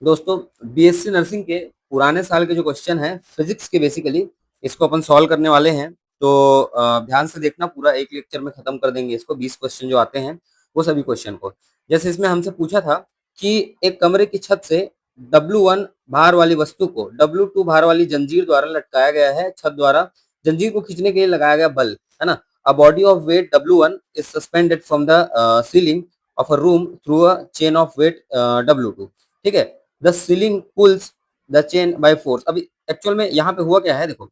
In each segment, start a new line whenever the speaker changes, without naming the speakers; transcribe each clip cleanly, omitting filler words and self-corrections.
दोस्तों, BSc nursing के पुराने साल के जो क्वेश्चन हैं फिजिक्स के, बेसिकली इसको अपन सॉल्व करने वाले हैं। तो ध्यान से देखना, पूरा एक लेक्चर में खत्म कर देंगे इसको। 20 क्वेश्चन जो आते हैं वो सभी क्वेश्चन को। जैसे इसमें हमसे पूछा था कि एक कमरे की छत से W1 भार वाली वस्तु को W2 भार वाली जंजीर द्वारा लटकाया गया है। छत द्वारा जंजीर को खींचने के लिए लगाया गया बल, है ना। A body of weight W1 is suspended from the ceiling of a room through a chain of weight W2। ठीक है। The ceiling pulls the chain by force. अभी एक्चुअल में यहाँ पे हुआ क्या है, देखो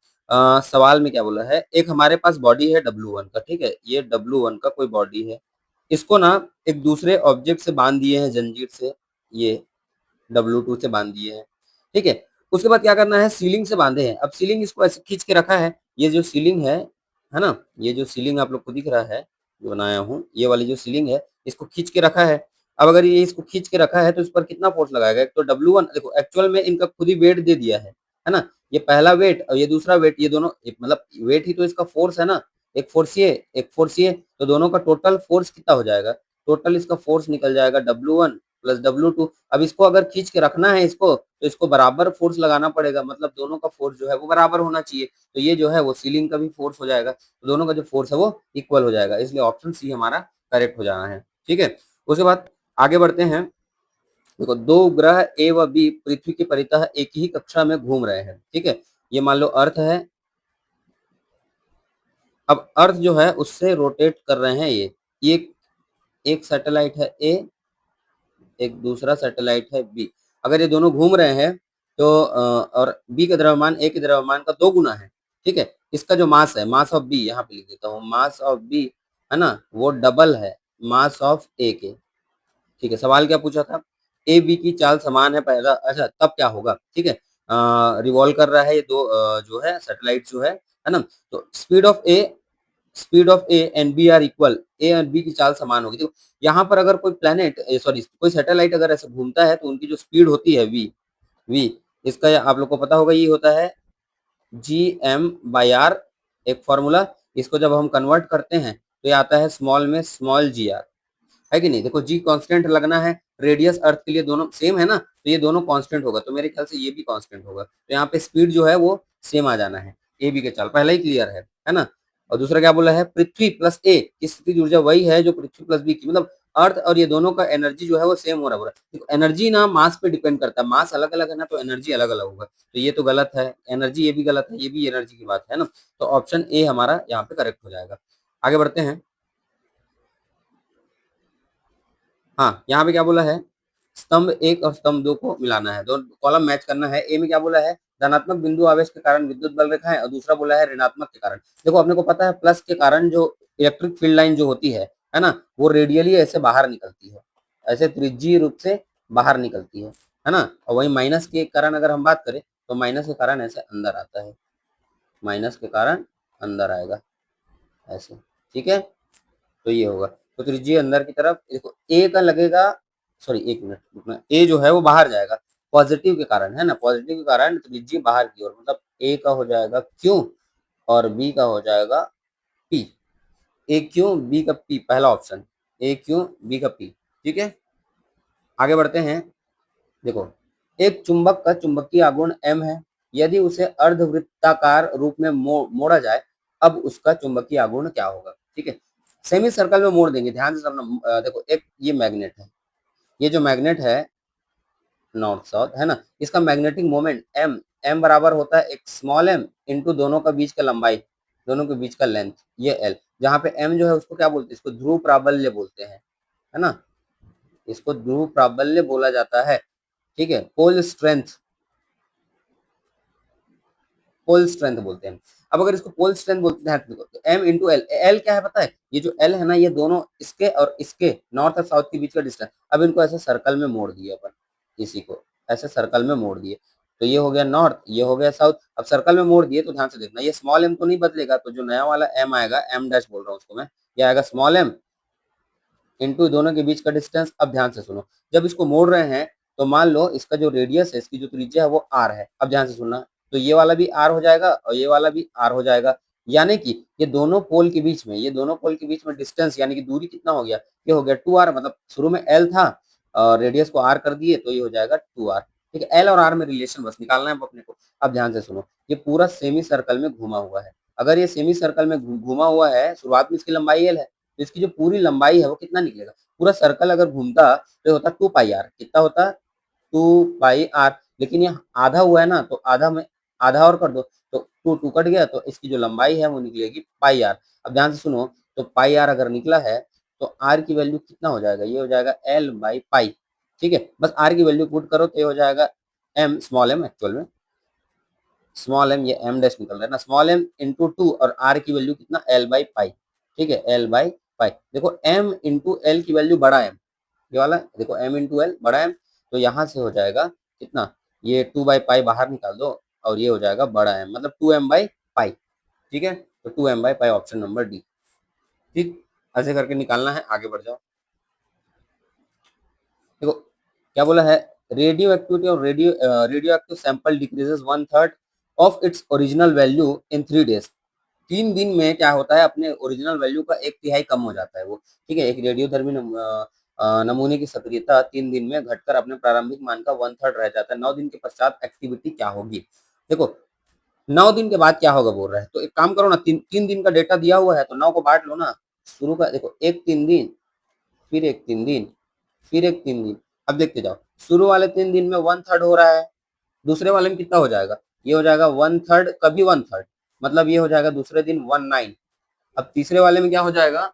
सवाल में क्या बोला है। एक हमारे पास बॉडी है W1 का, ठीक है, ये W1 का कोई बॉडी है। इसको ना एक दूसरे ऑब्जेक्ट से बांध दिए हैं जंजीर से, ये W2 से बांध दिए हैं। ठीक है। उसके बाद क्या करना है, सीलिंग से बांधे हैं। अब सीलिंग इसको ऐसे खींच के रखा है। ये जो सीलिंग है ना, ये जो सीलिंग आप लोग को दिख रहा है, जो बनाया हूँ, ये वाली जो सीलिंग है, इसको खींच के रखा है। अब अगर ये इसको खींच के रखा है तो इस पर कितना फोर्स लगाएगा। एक तो W1 देखो, एक्चुअल में इनका खुद ही वेट दे दिया है ना। ये पहला वेट और ये दूसरा वेट, ये दोनों मतलब वेट ही तो इसका फोर्स है ना। एक फोर्स ये, एक फोर्स ये, तो दोनों का टोटल फोर्स कितना हो जाएगा। टोटल इसका फोर्स निकल जाएगा W1 प्लस W2। अब इसको अगर खींच के रखना है इसको, तो इसको बराबर फोर्स लगाना पड़ेगा, मतलब दोनों का फोर्स जो है वो बराबर होना चाहिए। तो ये जो है वो सीलिंग का भी फोर्स हो जाएगा, तो दोनों का जो फोर्स है वो इक्वल हो जाएगा। इसलिए ऑप्शन सी हमारा करेक्ट हो जाना है। ठीक है। उसके बाद आगे बढ़ते हैं। देखो, दो ग्रह ए व बी पृथ्वी के परितः एक ही कक्षा में घूम रहे हैं। ठीक है। ये मान लो अर्थ है। अब अर्थ जो है उससे रोटेट कर रहे हैं ये एक सैटेलाइट है ए, एक दूसरा सैटेलाइट है बी। अगर ये दोनों घूम रहे हैं तो और बी का द्रव्यमान ए के द्रव्यमान का 2 गुना है। ठीक है। इसका जो मास है, मास ऑफ बी, यहाँ पे लिख देता हूँ, मास ऑफ बी है ना, वो डबल है मास ऑफ ए के। ठीक है। सवाल क्या पूछा था, ए बी की चाल समान है पहला, अच्छा तब क्या होगा। ठीक है। रिवॉल्व कर रहा है ये दो जो है सैटेलाइट जो है ना। तो speed of A and B are equal, A and B की चाल समान होगी। देखो, यहाँ पर अगर कोई प्लेनेट, सॉरी कोई सैटेलाइट अगर ऐसे घूमता है तो उनकी जो स्पीड होती है वी, इसका आप लोग को पता होगा, ये होता है Gm/r, एक फॉर्मूला। इसको जब हम कन्वर्ट करते हैं तो ये आता है स्मॉल में स्मॉल gr, है कि नहीं। देखो जी कांस्टेंट लगना है, रेडियस अर्थ के लिए दोनों सेम है ना, तो ये दोनों कांस्टेंट होगा, तो मेरे ख्याल से ये भी कांस्टेंट होगा। तो यहाँ पे स्पीड जो है वो सेम आ जाना है। ए बी के चाल पहला ही क्लियर है ना। और दूसरा क्या बोला है, पृथ्वी प्लस ए की स्थितिज ऊर्जा वही है जो पृथ्वी प्लस बी की, मतलब अर्थ और ये दोनों का एनर्जी जो है वो सेम हो रहा है। एनर्जी ना मास पे डिपेंड करता है, मास अलग अलग है ना, तो एनर्जी अलग अलग होगा। तो ये तो गलत है, एनर्जी ये भी गलत है, ये भी एनर्जी की बात है ना। तो ऑप्शन ए हमारा यहाँ पे करेक्ट हो जाएगा। आगे बढ़ते हैं। हाँ, यहाँ पे क्या बोला है, स्तंभ एक और स्तंभ दो को मिलाना है, दोनों कॉलम मैच करना है। ए में क्या बोला है, धनात्मक बिंदु आवेश के कारण विद्युत बल रेखा है, और दूसरा बोला है ऋणात्मक के कारण। देखो, अपने को पता है प्लस के कारण जो इलेक्ट्रिक फील्ड लाइन जो होती है ना, वो रेडियली ऐसे बाहर निकलती है, ऐसे त्रिज्यीय रूप से बाहर निकलती है ना। और वही माइनस के कारण अगर हम बात करें तो माइनस के कारण ऐसे अंदर आता है, माइनस के कारण अंदर आएगा ऐसे। ठीक है। तो ये होगा, तो त्रिज्यीय अंदर की तरफ देखो, ए का लगेगा, सॉरी एक मिनट रुकना, ए जो है वो बाहर जाएगा पॉजिटिव के कारण, है ना, पॉजिटिव के कारण त्रिज्यीय बाहर की ओर, मतलब ए का हो जाएगा क्यू और बी का हो जाएगा पी। ए क्यू बी का पी, पहला ऑप्शन ए क्यू बी का पी। ठीक है। आगे बढ़ते हैं। देखो, एक चुंबक का चुंबकीय आघूर्ण m है, यदि उसे अर्धवृत्ताकार रूप में मोड़ा जाए, अब उसका चुंबकीय आघूर्ण क्या होगा। ठीक है। सेमी सर्कल में मोड़ देंगे, ध्यान से समझना। देखो, एक ये मैग्नेट है, ये जो मैग्नेट है नॉर्थ साउथ, है ना, इसका मैग्नेटिक मोमेंट m, m बराबर होता है एक स्मॉल m इंटू दोनों का बीच का लंबाई, दोनों के बीच का लेंथ, ये l। जहाँ पे m जो है उसको क्या बोलते हैं, इसको ध्रुव प्राबल्य बोलते हैं, है ना, इसको ध्रुव प्राबल्य बोला जाता है। ठीक है। पोल स्ट्रेंथ, पोल स्ट्रेंथ बोलते हैं। अब अगर इसको पोल स्ट्रेंथ बोलते हैं तो एम इंटू एल, एल क्या है पता है, ये जो एल है ना, ये दोनों इसके और इसके नॉर्थ और साउथ के बीच का डिस्टेंस। अब इनको ऐसे सर्कल में मोड़ दिए अपन, इसी को ऐसे सर्कल में मोड़ दिए, तो ये हो गया नॉर्थ, ये हो गया साउथ। अब सर्कल में मोड़ दिए तो ध्यान से देखना, ये स्मॉल एम तो नहीं बदलेगा, तो जो नया वाला एम आएगा, एम डैश बोल रहा हूँ उसको मैं, ये आएगा स्मॉल एम इंटू दोनों के बीच का डिस्टेंस। अब ध्यान से सुनो, जब इसको मोड़ रहे हैं तो मान लो इसका जो रेडियस है, इसकी जो त्रिज्या है वो आर है। अब ध्यान से सुनना, तो ये वाला भी आर हो जाएगा और ये वाला भी आर हो जाएगा, यानी कि ये दोनों पोल के बीच में, ये दोनों पोल के बीच में डिस्टेंस यानी कि दूरी कितना हो गया, ये हो गया 2r। मतलब शुरू में एल था और रेडियस को आर कर दिए तो ये हो जाएगा 2r। ठीक है, एल और आर में रिलेशन बस निकालना है अपने को। अब ध्यान से सुनो, ये पूरा सेमी सर्कल में घुमा हुआ है। अगर ये सेमी सर्कल में घुमा हुआ है, शुरुआत में इसकी लंबाई एल है, तो इसकी जो पूरी लंबाई है वो कितना निकलेगा? पूरा सर्कल अगर घूमता तो ये होता 2 पाई आर। कितना होता? 2 पाई आर। लेकिन ये आधा हुआ है ना, तो आधा में आधा और कर दो, तो टू टू कट गया, तो इसकी जो लंबाई है वो निकलेगी पाई आर। अब ध्यान से सुनो, तो पाई आर अगर निकला है तो आर की वैल्यू कितना हो जाएगा? ये हो जाएगा एल बाई पाई। ठीक है, बस आर की वैल्यू पुट करो तो ये हो जाएगा एम, स्मॉल एम एक्चुअल में, स्मॉल एम, ये एम डैश निकल रहा है ना, स्मॉल एम इंटू टू, और आर की वैल्यू कितना? L by pi. ठीक है, एल बाई पाई। देखो एम इंटू एल की वैल्यू बड़ा एम, ये वाला देखो एम इंटू एल बड़ा एम, तो यहाँ से हो जाएगा कितना? ये 2/पाई बाहर निकाल दो और ये हो जाएगा बड़ा एम, मतलब 2m/पाई। ठीक है, तो 2m/पाई ऑप्शन नंबर डी। ठीक, ऐसे करके निकालना है, आगे बढ़ जाओ। देखो क्या बोला है, रेडियो एक्टिविटी और radio active sample decreases 1/3 of its original value in 3 days। 3 दिन में क्या होता है, अपने ओरिजिनल वैल्यू का 1/3 कम हो जाता है वो। ठीक है, एक रेडियोधर्मी नमूने की सक्रियता 3 दिन में घटकर अपने प्रारंभिक मान का 1/3 रह जाता है। 9 दिन के पश्चात एक्टिविटी क्या होगी? देखो 9 दिन के बाद क्या होगा बोल रहा है, तो एक काम करो ना, 3 दिन का डेटा दिया हुआ है तो 9 को बांट लो ना। शुरू का देखो, एक 3 दिन, फिर एक 3 दिन, फिर एक 3 दिन। अब देखते जाओ, शुरू वाले 3 दिन में 1/3 हो रहा है, दूसरे वाले में कितना हो जाएगा? ये हो जाएगा 1/3 कभी 1/3, मतलब ये हो जाएगा दूसरे दिन 1/9। अब तीसरे वाले में क्या हो जाएगा?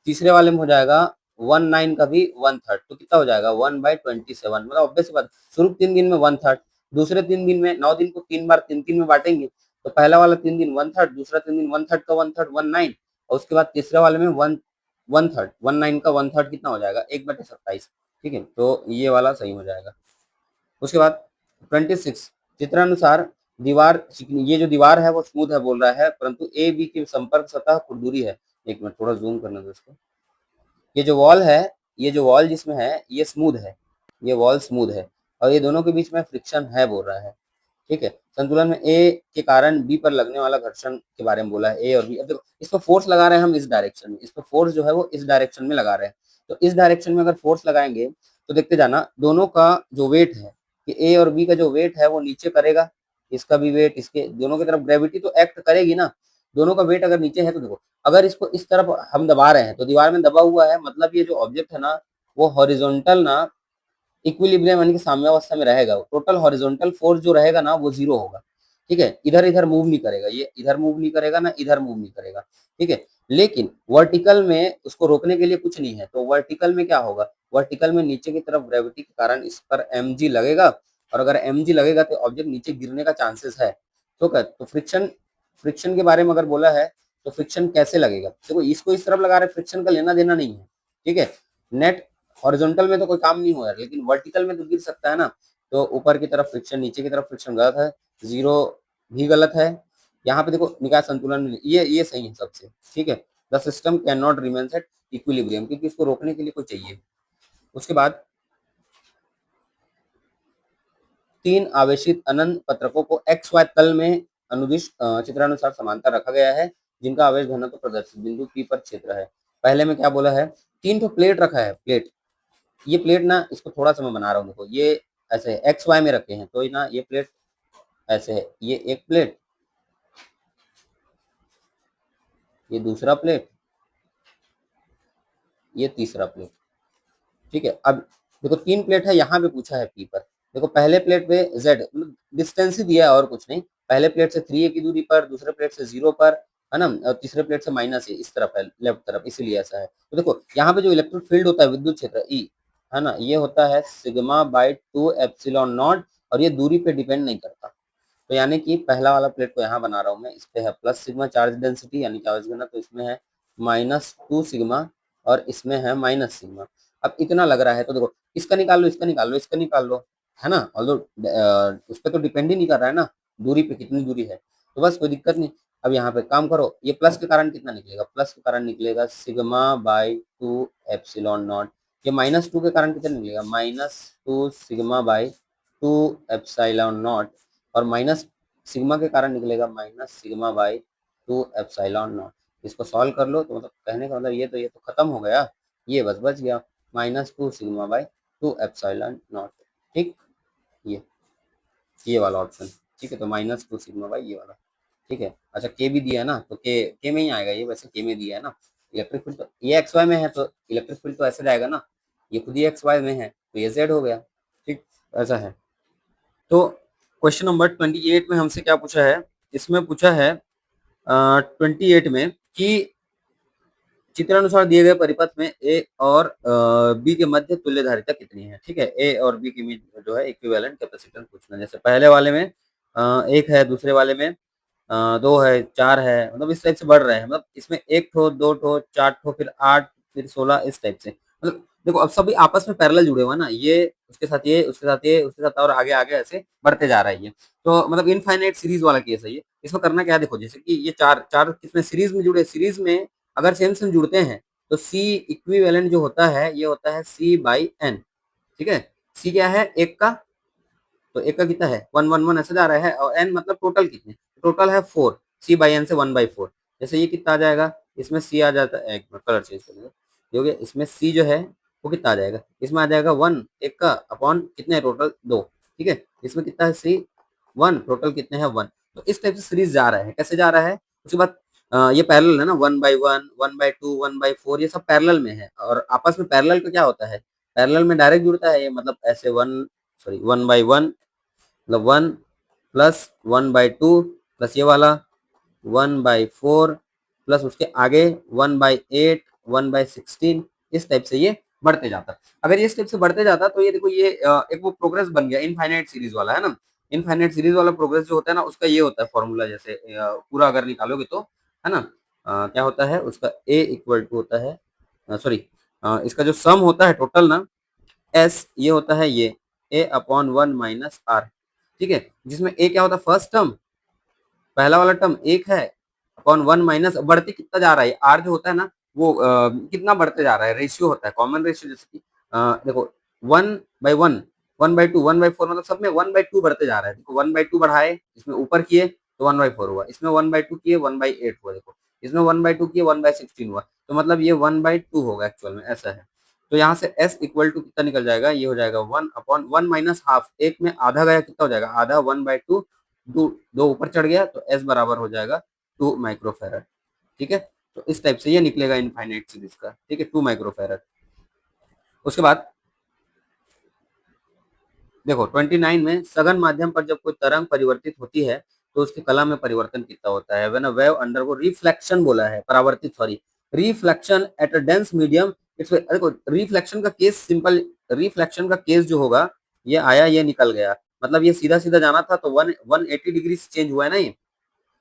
तीसरे वाले में हो जाएगा 1/9 का भी 1/3, तो कितना हो जाएगा? 1/27, मतलब ऑब्वियस बात, शुरू 3 दिन में 1/3, दूसरे 3 दिन में, 9 दिन को 3 बार 3 3 में बांटेंगे, तो पहला वाला 3 दिन 1/3, दूसरा 3 दिन 1/3 का 1/3 1/9, और उसके बाद तीसरे वाले में 1/3 1/9 का 1/3 कितना हो जाएगा? 1/27। ठीक है, तो ये वाला सही हो जाएगा। उसके बाद 26, चित्रानुसार दीवार चिकनी, ये जो दीवार है वो स्मूथ है बोल रहा है, परंतु ए बी की संपर्क सतह खुरदुरी है। एक मिनट थोड़ा जूम करने दो इसको। ये जो वॉल है, ये जो वॉल जिसमें है ये स्मूथ है, ये वॉल स्मूथ है, और ये दोनों के बीच में फ्रिक्शन है बोल रहा है। ठीक है, संतुलन में ए के कारण बी पर लगने वाला घर्षण के बारे में बोला है, ए और बी। अब देखो इस पर फोर्स लगा रहे हैं हम इस डायरेक्शन में, इस पर फोर्स जो है वो इस डायरेक्शन में लगा रहे हैं, तो इस डायरेक्शन में अगर फोर्स लगाएंगे तो देखते जाना, दोनों का जो वेट है, कि ए और बी का जो वेट है वो नीचे करेगा, इसका भी वेट, इसके दोनों की तरफ ग्रेविटी तो एक्ट करेगी ना, दोनों का वेट अगर नीचे है तो देखो, अगर इसको इस तरफ हम दबा रहे हैं तो दीवार में दबा हुआ है, मतलब ये जो ऑब्जेक्ट है ना वो हॉरिजॉन्टल ना इक्विलिब्रियम यानी कि साम्यावस्था में रहेगा, टोटल हॉरिजॉन्टल फोर्स जो रहेगा ना वो जीरो होगा। ठीक है, इधर इधर मूव नहीं करेगा, ये इधर मूव नहीं करेगा ना इधर मूव नहीं करेगा। ठीक है, लेकिन वर्टिकल में उसको रोकने के लिए कुछ नहीं है, तो वर्टिकल में क्या होगा? वर्टिकल में नीचे की तरफ ग्रेविटी के कारण इस पर mg लगेगा, और अगर mg लगेगा तो ऑब्जेक्ट नीचे गिरने का चांसेस है। तो फ्रिक्शन, फ्रिक्शन के बारे में अगर बोला है तो फ्रिक्शन कैसे लगेगा? देखो इसको इस तरफ लगा रहे, फ्रिक्शन का लेना देना नहीं है। ठीक है, नेट हॉरिजॉन्टल में तो कोई काम नहीं हो रहा है, लेकिन वर्टिकल में तो गिर सकता है ना, तो ऊपर की तरफ फ्रिक्शन, नीचे की तरफ फ्रिक्शन गलत है, जीरो भी गलत है। यहाँ पे देखो निकाय संतुलन में ये सही है सबसे। ठीक है, the system can not remain at equilibrium, क्योंकि इसको रोकने के लिए कोई चाहिए। उसके बाद 3 आवेशित अनंत पत्रकों को एक्स वाई तल में अनुदिश चित्रानुसार समांतर रखा गया है, जिनका आवेश घनत्व प्रदर्शित बिंदु पी पर क्षेत्र है। पहले में क्या बोला है? 3 तो प्लेट रखा है, प्लेट, ये प्लेट ना, इसको थोड़ा सा मैं बना रहा हूँ, देखो ये ऐसे एक्स वाई में रखे हैं, तो ना ये प्लेट ऐसे है, ये एक प्लेट, ये दूसरा प्लेट, ये तीसरा प्लेट। ठीक है, अब देखो 3 प्लेट है, यहाँ पे पूछा है पी पर। देखो पहले प्लेट पे जेड मतलब डिस्टेंस ही दिया है और कुछ नहीं, पहले प्लेट से 3a की दूरी पर, दूसरे प्लेट से 0 पर, है ना, और तीसरे प्लेट से -a इस तरफ है, लेफ्ट तरफ, इसीलिए ऐसा है। तो देखो यहाँ पे जो इलेक्ट्रिक फील्ड होता है, विद्युत क्षेत्र ई, है ना, ये होता है σ/2 एप्सिलॉन नॉट, और ये दूरी पे डिपेंड नहीं करता। तो यानी कि पहला वाला प्लेट को यहाँ बना रहा हूँ मैं, इस पे है प्लस सिग्मा चार्ज डेंसिटी यानी कि आवेश घनत्व, तो इसमें है -2 सिग्मा, और इसमें है माइनस सिग्मा। अब इतना लग रहा है तो देखो इसका निकाल लो, इसका निकाल लो, इसका निकाल लो, है ना, ऑल्दो उस पर तो डिपेंड ही नहीं कर रहा है ना, दूरी पे कितनी दूरी है, तो बस कोई दिक्कत नहीं। अब यहाँ पे काम करो, ये प्लस के कारण कितना निकलेगा? प्लस के कारण निकलेगा σ/2 एप्सिलॉन नॉट, ये -2 के कारण कितना निकलेगा? -2 σ/2 एप्सिलॉन नॉट, और माइनस सिग्मा के कारण निकलेगा -σ/2 एप्सिलॉन नॉट। इसको सॉल्व कर लो तो मतलब कहने का मतलब ये तो खत्म हो गया, ये बस बच गया, -2 σ/2 एप्सिलॉन नॉट। ठीक, ये ये वाला ऑप्शन। ठीक है, तो -2 सिग्मा बाई ये वाला। ठीक है, अच्छा के भी दिया है ना, तो के में ही आएगा ये, वैसे के में दिया है ना। इलेक्ट्रिक फील्ड तो ये एक्स वाई में है, तो इलेक्ट्रिक फील्ड तो ऐसे जाएगा ना, ये खुद ही एक्स वाई में है तो ये जेड हो गया। ठीक, ऐसा है। तो क्वेश्चन नंबर 28 में हमसे क्या पूछा है, इसमें पूछा है 28 में कि चित्रानुसार दिए गए परिपथ में ए और बी के मध्य तुल्य धारिता कितनी है। ठीक है, ए और बी के बीच जो है इक्विवेलेंट कैपेसिटेंस पूछना। जैसे पहले वाले में एक है, दूसरे वाले में दो है, चार है, मतलब इस टाइप से बढ़ रहे हैं। मतलब इसमें एक ठो, दो ठो, चार ठो, फिर आठ, फिर 16, इस टाइप से। मतलब देखो अब सभी आपस में पैरेलल जुड़े हुए हैं ना, ये उसके साथ ये, उसके साथ ये, उसके साथ और आगे आगे ऐसे बढ़ते जा रहा है ये। तो मतलब इनफाइनाइट सीरीज वाला केस है ये। इसमें करना क्या है, देखो जैसे कि ये चार चार किसमें सीरीज में जुड़े, सीरीज में अगर सेम सेम जुड़ते हैं तो सी इक्विवेलेंट जो होता है ये होता है सी बाई एन। ठीक है, सी क्या है, एक का, तो एक का कितना है, वन वन वन ऐसे जा रहा है, और एन मतलब टोटल कितने, टोटल है 4, सी बाई एन से 1/4। जैसे ये कितना आ जाएगा, इसमें सी आ जाता है, एक मिनट कलर चेंज कर देंगे, ये हो गया। इसमें सी जो है वो कितना आ जाएगा, इसमें आ जाएगा 1 एक का अपॉन कितने, टोटल 2। ठीक है, इसमें कितना है सी 1, टोटल कितने हैं 1। तो इस टाइप से सीरीज जा रहा है, कैसे जा रहा है। उसके बाद ये पैरेलल है ना, 1/1, 1/2, 1/4, ये सब पैरेलल में है। और आपस में पैरेलल का क्या होता है, पैरेलल में डायरेक्ट जुड़ता है ये, मतलब ऐसे 1, सॉरी 1/1, मतलब 1 प्लस 1/2 प्लस ये वाला 1/4 प्लस उसके आगे 1/8, 1/16, इस टाइप से ये बढ़ते जाता। अगर ये स्टेप से बढ़ते जाता तो ये देखो ये एक वो प्रोग्रेस बन गया इनफाइनाइट सीरीज वाला, है ना। इनफाइनाइट सीरीज वाला प्रोग्रेस जो होता है ना, उसका ये होता है फॉर्मूला, जैसे पूरा अगर निकालोगे तो, है ना, क्या होता है उसका, ए इक्वल टू होता है, सॉरी, इसका जो सम होता है टोटल ना, एस, ये होता है ये ए अपॉन 1 माइनस आर। ठीक है, जिसमें ए क्या होता है, फर्स्ट टर्म, पहला वाला टर्म एक है, अपॉन 1 माइनस बढ़ती कितना जा रहा है, आर जो होता है ना वो कितना बढ़ते जा रहा है, रेशियो होता है, कॉमन रेशियो। जैसे कि देखो 1/1, 1/2, 1/4, मतलब सब में 1/2 बढ़ते जा रहा है। देखो 1/2 बढ़ाए, इसमें ऊपर किए तो 1/4 हुआ, इसमें 1/2 किए 1/8 हुआ, देखो इसमें 1/2 किए 1/16 हुआ, तो मतलब ये 1/2 होगा एक्चुअल में, ऐसा है। तो यहाँ से s इक्वल टू कितना निकल जाएगा, ये हो जाएगा 1/1 माइनस हाफ, एक में आधा गया, कितना हो जाएगा, आधा 1/2, दो दो ऊपर चढ़ गया तो s बराबर हो जाएगा 2 माइक्रोफेरड। ठीक है, तो इस टाइप से ये निकलेगा इनफाइनाइट सीरीज का। ठीक है, 2 माइक्रोफेरड। उसके बाद देखो 29 में सघन माध्यम पर जब कोई तरंग परिवर्तित होती है तो उसकी कला में परिवर्तन कितना होता है। When a wave undergo reflection बोला है, परावर्तित, sorry, reflection at a dense medium, it's, देखो रिफ्लेक्शन का केस सिंपल, रिफ्लेक्शन का केस जो होगा, ये आया ये निकल गया, मतलब ये सीधा सीधा जाना था तो 180 डिग्री से चेंज हुआ है ना ये,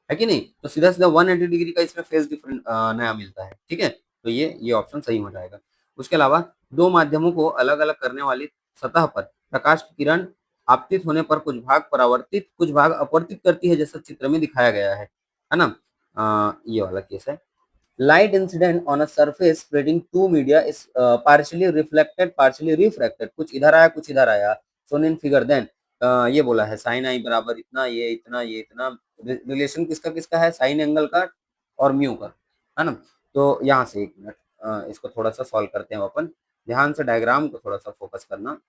है कि नहीं, तो सीधा सीधा 180 डिग्री का इसमें फेज डिफरेंट नया मिलता है। ठीक है, तो ये ऑप्शन सही हो जाएगा। उसके अलावा दो माध्यमों को अलग अलग करने वाली सतह पर प्रकाश की किरण आपतित होने पर कुछ भाग परावर्तित, कुछ भाग अपवर्तित करती है, जैसा चित्र में दिखाया गया है ना। ये वाला केस है। Light incident on a surface spreading to media is partially reflected, partially refracted, कुछ इधर आया कुछ इधर आया, शोन इन फिगर। देन ये बोला है साइन आई बराबर इतना, ये इतना, ये इतना। रिलेशन किसका किसका है, साइन एंगल का और म्यू का, है ना। तो यहाँ से एक मिनट इसको थोड़ा सा सॉल्व करते हैं अपन। ध्यान से डायग्राम को थोड़ा सा फोकस करना।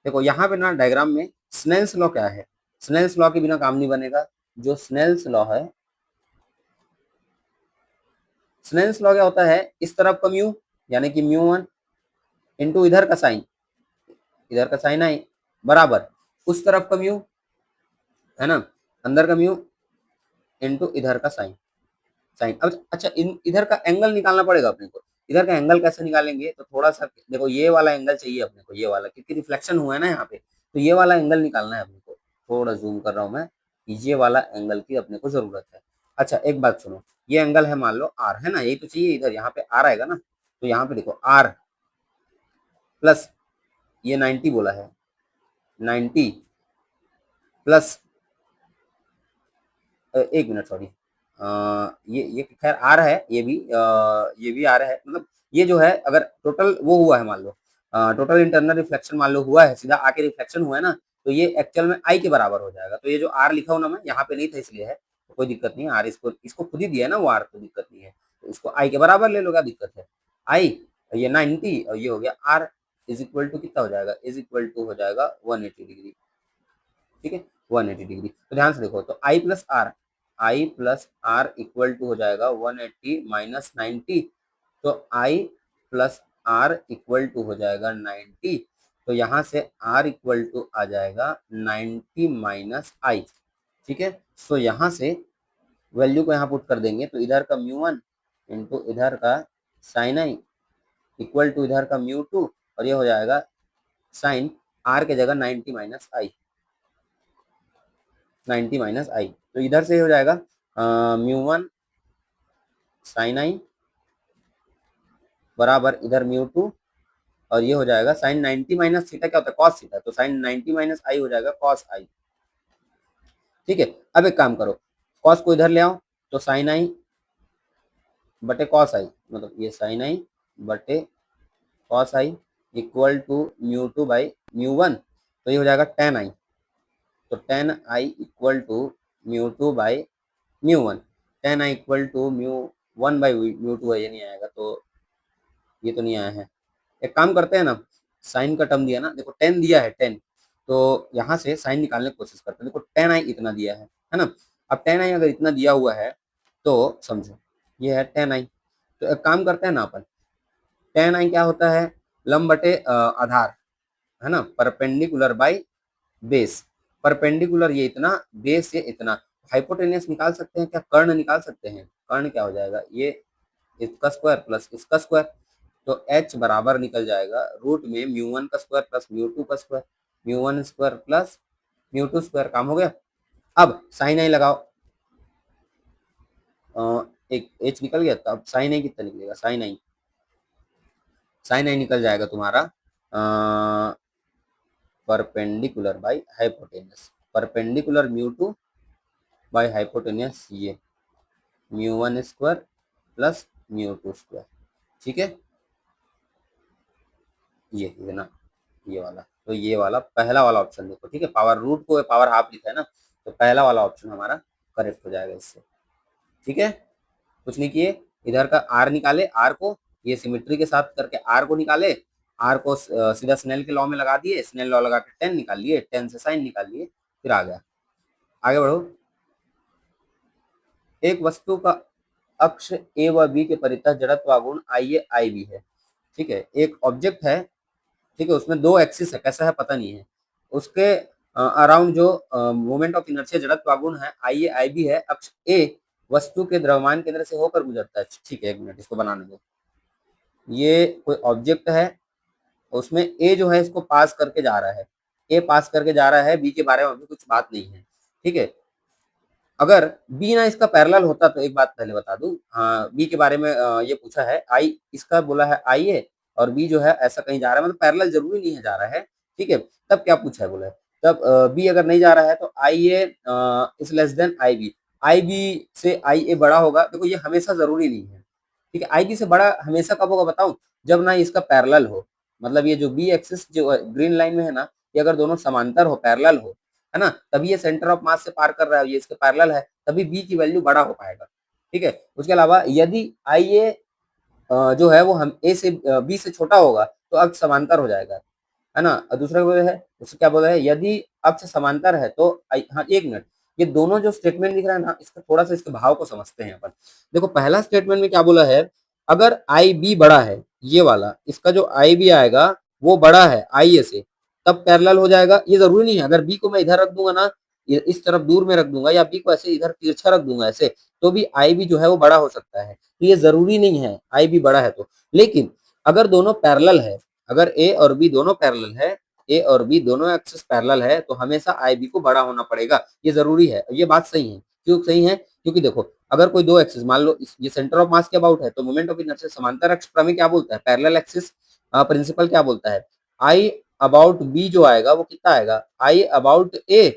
देखो यहाँ पे ना डायग्राम में स्नेल्स लॉ क्या है, स्नेल्स लॉ के बिना काम नहीं बनेगा। जो स्नेल्स लॉ है, स्नेल्स लॉ क्या होता है, इस तरफ का म्यू यानी कि म्यू 1 इंटू इधर का साइन, इधर का साइन आई, बराबर उस तरफ का म्यू, है ना, अंदर का म्यू इंटू इधर का साइन, साइन। अब अच्छा इधर का एंगल निकालना पड़ेगा अपने को। इधर का एंगल कैसे निकालेंगे, तो थोड़ा सा देखो ये वाला एंगल चाहिए अपने को, ये वाला, क्योंकि रिफ्लेक्शन हुआ है ना यहाँ पे, तो ये वाला एंगल निकालना है अपने को। थोड़ा जूम कर रहा हूँ मैं, ये वाला एंगल की अपने को जरूरत है। अच्छा एक बात सुनो, ये एंगल है मान लो आर, है ना, यही तो चाहिए, इधर यहाँ पे आर आएगा ना, तो यहाँ पे देखो आर प्लस ये 90 बोला है, 90 प्लस, एक मिनट सॉरी, ये खैर आ रहा है, ये भी आ रहा है, मतलब ये जो है अगर टोटल वो हुआ है मान लो, टोटल इंटरनल रिफ्लेक्शन मान लो हुआ है, सीधा आके रिफ्लेक्शन हुआ है ना, तो ये एक्चुअल में आई के बराबर हो जाएगा। तो ये जो आर लिखा हूं ना मैं, यहाँ पे नहीं था इसलिए है, तो कोई दिक्कत नहीं है, आर इसको इसको खुद ही दिया है ना वो आर, तो दिक्कत नहीं है, तो इसको आई के बराबर ले लो, क्या दिक्कत है। आई, ये 90 और ये हो गया आर, इज इक्वल टू कितना हो जाएगा, इज इक्वल टू हो जाएगा 180 डिग्री। ठीक है, 180 डिग्री। तो ध्यान से देखो, तो I plus R equal to हो जाएगा 180 माइनस 90। तो I plus R equal to हो जाएगा 90। तो यहाँ से R इक्वल टू आ जाएगा 90 माइनस I। ठीक है, सो यहाँ से वैल्यू को यहाँ पुट कर देंगे, तो इधर का μ1 इंटू इधर का साइन आई इक्वल टू इधर का μ2, और ये हो जाएगा साइन आर के जगह 90 माइनस आई, 90 माइनस आई। तो इधर से हो जाएगा μ1 साइन आई बराबर इधर μ2, और ये हो जाएगा साइन 90 माइनस थीटा क्या होता है, कॉस थीटा, तो साइन 90 माइनस आई हो जाएगा कॉस आई। ठीक है, अब एक काम करो, कॉस को इधर ले आओ, तो साइन आई बटे कॉस आई, मतलब ये साइन आई बटे cos I equal to μ2 by μ1, तो ये हो जाएगा टेन आई। तो tan I equal to μ2 by μ1, tan I equal to μ1 by μ2 है, ये नहीं आएगा, तो ये तो नहीं आया है। एक काम करते हैं ना, साइन का टर्म दिया ना, देखो टेन दिया है, टेन, तो यहाँ से साइन निकालने की कोशिश करते हैं। देखो टेन आई इतना दिया है ना। अब टेन आई अगर इतना दिया हुआ है तो समझो ये है टेन आई। तो एक काम करते हैं ना अपन, टेन आई क्या होता है, लंब बटे आधार, है ना, परपेंडिकुलर बाई बेस। परपेंडिकुलर ये इतना, बेस ये इतना। हाइपोटेनियस निकाल सकते हैं क्या, कर्ण निकाल सकते हैं। कर्ण क्या हो जाएगा, ये इसका स्क्वायर प्लस इसका स्क्वायर, तो h बराबर निकल जाएगा रूट में μ1 का स्क्वायर प्लस μ2 का स्क्वायर, μ1 स्क्वायर प्लस μ2 स्क्वायर। काम हो गया। अब साइन आई लगाओ, एक h निकल गया, तो अब साइन आई कितना निकलेगा, साइन आई निकल जाएगा तुम्हारा perpendicular by hypotenuse, perpendicular μ2 by hypotenuse ये μ1 स्क्वायर प्लस μ2 स्क्वायर। ठीक है, ये इतना, ये वाला, तो ये वाला पहला वाला ऑप्शन देखो। ठीक है, पावर रूट को पावर हाफ लिखा है ना, तो पहला वाला ऑप्शन हमारा करेक्ट हो जाएगा इससे। ठीक है, कुछ नहीं किए, इधर का आर निकाले, आर को ये सिमेट्री के साथ करके आर को निकाले, आर को सीधा स्नेल के लॉ में लगा दिए, स्नेल लॉ लगा के टेन निकाल लिए, टेन से साइन निकाल लिए, फिर आ गया। आगे बढ़ो, एक वस्तु का अक्ष ए व बी के परितः जड़त्व गुण आई ए आई बी है। ठीक है, एक ऑब्जेक्ट है, ठीक है, उसमें दो एक्सिस है, कैसा है पता नहीं है, उसके अराउंड जो मोमेंट ऑफ इनर्शिया जड़त्व गुण है आई ए आई बी है, अक्ष ए वस्तु के द्रव्यमान केंद्र से होकर गुजरता है। ठीक है, एक मिनट इसको बनाने दो। ये कोई ऑब्जेक्ट है, उसमें ए जो है इसको पास करके जा रहा है, ए पास करके जा रहा है, बी के बारे में अभी कुछ बात नहीं है। ठीक है, अगर बी ना इसका पैरेलल होता, तो एक बात पहले बता दूं, हाँ बी के बारे में ये पूछा है, आई इसका बोला है आई ए, और बी जो है ऐसा कहीं जा रहा है, मतलब पैरेलल जरूरी नहीं है जा रहा है। ठीक है, तब क्या पूछा है, बोला है तब बी अगर नहीं जा रहा है तो I A is less than I B से आई ए बड़ा होगा। देखो ये हमेशा जरूरी नहीं है। ठीक है, आई बी से बड़ा हमेशा कब होगा बताऊं, जब ना इसका पैरेलल हो, मतलब ये जो बी एक्सिस जो ग्रीन लाइन में है ना, ये अगर दोनों समांतर हो, पैरेलल हो, है ना, तभी ये सेंटर ऑफ मास से पार कर रहा है, ये इसके पैरेलल है, तभी बी की वैल्यू बड़ा हो पाएगा। ठीक है, उसके अलावा यदि आई ए जो है वो हम ए से बी से छोटा होगा तो अक्ष समांतर हो जाएगा, है ना। और दूसरा बोला है, उससे क्या बोला है, यदि अक्ष समांतर है तो हाँ एक मिनट, ये दोनों जो स्टेटमेंट दिख रहा है ना, इसका थोड़ा सा इसके भाव को समझते हैं अपन। देखो पहला स्टेटमेंट में क्या बोला है, अगर आई बी बड़ा है, ये वाला इसका जो आई बी आएगा वो बड़ा है आई ए से, तब पैरेलल हो जाएगा। ये जरूरी नहीं है, अगर बी को मैं इधर रख दूंगा ना, इस तरफ दूर में रख दूंगा, या बी को ऐसे इधर तिरछा रख दूंगा ऐसे, तो भी आई बी जो है वो बड़ा हो सकता है। तो ये जरूरी नहीं है आई बी बड़ा है तो, लेकिन अगर दोनों पैरेलल है, अगर ए और बी दोनों पैरेलल है, ए और बी दोनों एक्सिस पैरेलल है, तो हमेशा आई बी को बड़ा होना पड़ेगा, ये जरूरी है। ये बात सही है, क्यों सही है, क्योंकि देखो अगर कोई दो एक्सिस, मान लो ये सेंटर ऑफ मास के अबाउट है, तो मोमेंट ऑफ इनर्शिया समांतर अक्ष प्रमेय क्या बोलता है, पैरेलल एक्सिस प्रिंसिपल क्या बोलता है, आई अबाउट बी जो आएगा वो कितना आएगा, आई अबाउट ए,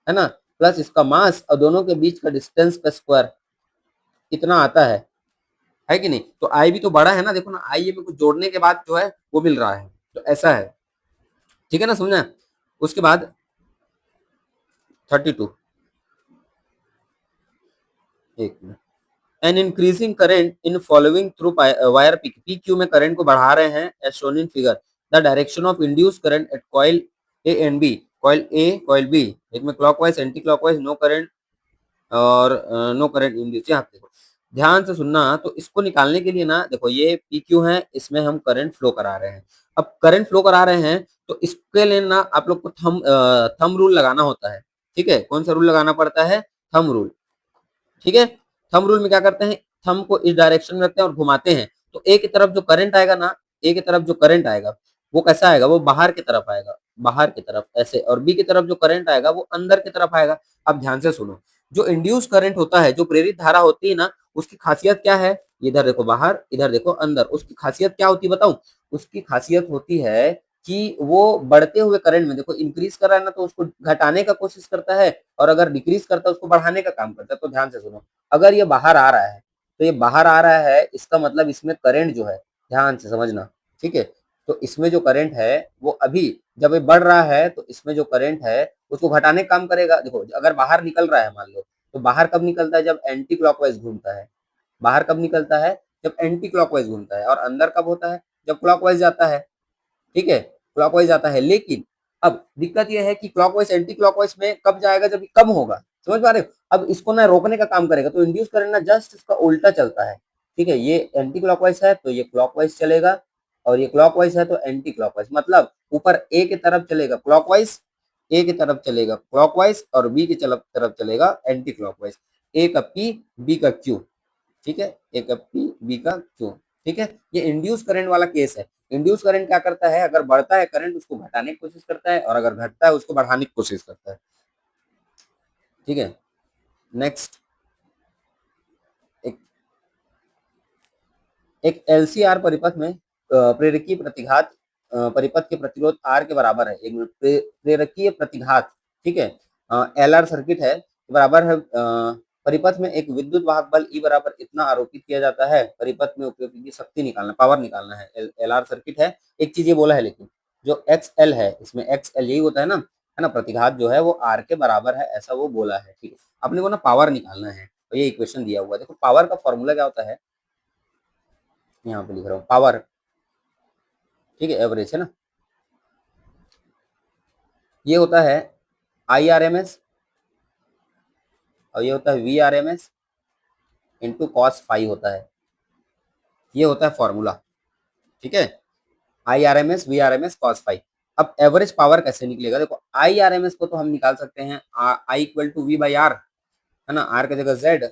है ना, प्लस इसका मास और दोनों के बीच का डिस्टेंस का स्क्वायर इतना आता है कि नहीं। तो आई भी तो बड़ा है ना, देखो ना आई में कुछ जोड़ने के बाद जो है वो मिल रहा है, तो ऐसा है। ठीक है ना, समझना। उसके बाद 32, एक minute, an increasing current in following through wire P, P Q में करंट को बढ़ा रहे हैं as shown in figure, the direction of induce current at coil A and B coil A, coil B, एक में clockwise, anti clockwise, no current और no current induce. यहाँ पे देखो ध्यान से सुनना, तो इसको निकालने के लिए ना देखो ये पी क्यू है, इसमें हम करंट फ्लो करा रहे हैं। अब करंट फ्लो करा रहे हैं तो इसके लिए ना आप लोग को थंब रूल लगाना होता है। ठीक है, कौन सा रूल लगाना पड़ता है? Thumb rule. ठीक है, थंब रूल में क्या करते हैं, थंब को इस डायरेक्शन में रखते हैं और घुमाते हैं, तो ए की तरफ जो करंट आएगा ना, ए की तरफ जो करंट आएगा वो कैसा आएगा, वो बाहर की तरफ आएगा, बाहर की तरफ ऐसे, और बी की तरफ जो करंट आएगा वो अंदर की तरफ आएगा। अब ध्यान से सुनो, जो इंड्यूस करंट होता है, जो प्रेरित धारा होती है ना, उसकी खासियत क्या है? इधर देखो बाहर, इधर देखो अंदर, उसकी खासियत क्या होती है बताऊं? उसकी खासियत होती है कि वो बढ़ते हुए करंट में देखो इंक्रीज कर रहा है ना, तो उसको घटाने का कोशिश करता है, और अगर डिक्रीज करता है उसको बढ़ाने का काम करता है। तो ध्यान से सुनो, अगर ये बाहर आ रहा है तो ये बाहर आ रहा है, इसका मतलब इसमें करंट जो है, ध्यान से समझना, ठीक है, तो इसमें जो करंट है वो अभी जब ये बढ़ रहा है तो इसमें जो करंट है उसको घटाने का काम करेगा। देखो अगर बाहर निकल रहा है मान लो, तो बाहर कब निकलता है? जब एंटी क्लॉकवाइज घूमता है। बाहर कब निकलता है? जब एंटी क्लॉकवाइज घूमता है। और अंदर कब होता है? जब क्लॉकवाइज जाता है। ठीक है, क्लॉकवाइज आता है, लेकिन अब दिक्कत यह है कि क्लॉकवाइज एंटी क्लॉकवाइज में कब जाएगा? जब ये कम होगा। समझ पा रहे हो? अब इसको ना रोकने का काम करेगा, तो इंड्यूस करंट ना जस्ट इसका उल्टा चलता है। ठीक है, ये एंटी क्लॉकवाइज है तो ये क्लॉकवाइज चलेगा, और ये क्लॉकवाइज है तो एंटी क्लॉकवाइज, मतलब ऊपर ए की तरफ चलेगा क्लॉकवाइज, ए की तरफ चलेगा क्लॉकवाइज, और बी की तरफ चलेगा एंटी क्लॉकवाइज। ए का पी, बी का क्यू। ठीक है, ए का पी, बी का क्यू। ठीक है, ये इंड्यूस करंट वाला केस है। इंड्यूस करंट क्या करता है? अगर बढ़ता है करंट उसको घटाने की कोशिश करता है, और अगर घटता है उसको बढ़ाने की कोशिश करता है। ठीक है, नेक्स्ट, एक एक एलसीआर परिपथ में प्रेरकीय प्रतिघात परिपथ के प्रतिरोध आर के बराबर है। एक प्रेरकीय प्रतिघात, ठीक है, एलआर सर्किट है, बराबर है परिपथ में एक विद्युत वाहक बल ई बराबर इतना आरोपित किया जाता है। परिपथ में उपयोग की शक्ति निकालना, पावर निकालना है। एलआर सर्किट है। एक चीज ये बोला है, लेकिन जो एक्स एल है, इसमें एक्स एल यही होता है ना, प्रतिघात जो है वो आर के बराबर है, ऐसा वो बोला है। ठीक है, अपने को ना पावर निकालना है, तो ये इक्वेशन दिया हुआ है। देखो पावर का फॉर्मूला क्या होता है, यहाँ पे लिख रहा हूँ पावर। ठीक है, एवरेज है ना, ये होता है आई आर एम एस, और ये होता है V R M S into cos phi होता है। ये होता है फॉर्मूला। ठीक है, I R M S, V R M S, cos phi. अब एवरेज पावर कैसे निकलेगा? देखो आई आर एम एस को तो हम निकाल सकते हैं I equal to V by R, है ना, आर की जगह जेड,